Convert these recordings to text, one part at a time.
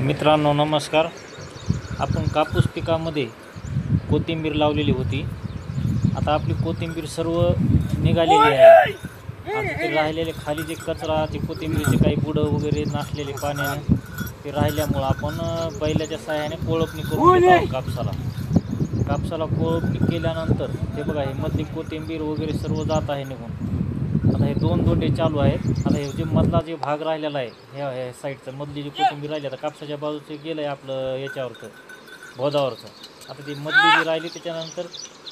मित्रांनो नमस्कार. आपण कापूस पिकामध्ये कोथिंबीर लावलेली होती. आता आपली कोथिंबीर सर्व निघालेली आहे. आता ते राहिलेले खाली जे कचरा, ते कोथिंबीरचे काही बुडं वगैरे नासलेले पाण्याने ते राहिल्यामुळं आपण बैलाच्या सहाय्याने कोळपणी करून घेत आहोत. कापसाला कोळपणी केल्यानंतर हे बघा, हे मधली कोथिंबीर वगैरे सर्व जात आहे निघून. आता हे 2 दोंडे चालू आहेत. आता हे जे मधला जे भाग राहिलेला आहे, ह्या साईडचं मधली जी कोथिंबीर राहिली, आता कापसाच्या बाजूचे गेलं आहे आपलं याच्यावरचं बोधावरचं. आता ती मधली जी राहिली त्याच्यानंतर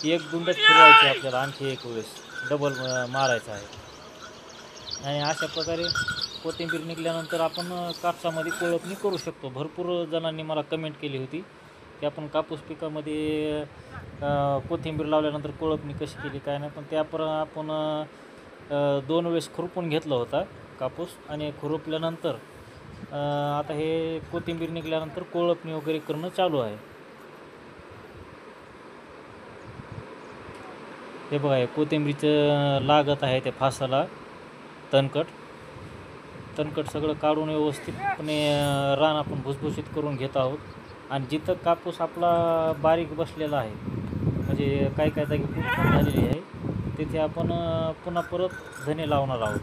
एक दुंडच फिरवायची आपल्याला, आणखी एक वेळेस डबल मारायचं आहे. आणि अशा प्रकारे कोथिंबीर निघाल्यानंतर आपण कापसामध्ये कोळपणी करू शकतो. भरपूर जणांनी मला कमेंट केली होती की आपण कापूस पिकामध्ये कोथिंबीर लावल्यानंतर कोळपणी कशी केली काय नाही. पण आपण 2 वेळेस खुरपून घेतला होता कापूस, आणि खुरपल्यानंतर आता हे कोथिंबीर निघाल्यानंतर कोळपणी वगैरे करणं चालू आहे. हे बघा, हे कोथिंबीरीचं लागत आहे त्या फासाला तणकट सगळं काढून व्यवस्थितपणे रान आपण भुसभुशीत करून घेत आहोत. आणि जिथं कापूस आपला बारीक बसलेला आहे, म्हणजे काही जागी फुटकण झालेली आहे, तिथे आपण पुन्हा परत धने लावणार आहोत.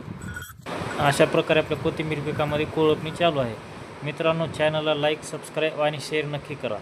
अशा प्रकारे आपल्या कोथिंबीर पिकामध्ये कोळपणी चालू आहे. मित्रांनो, चॅनलला लाईक, सबस्क्राईब आणि शेअर नक्की करा.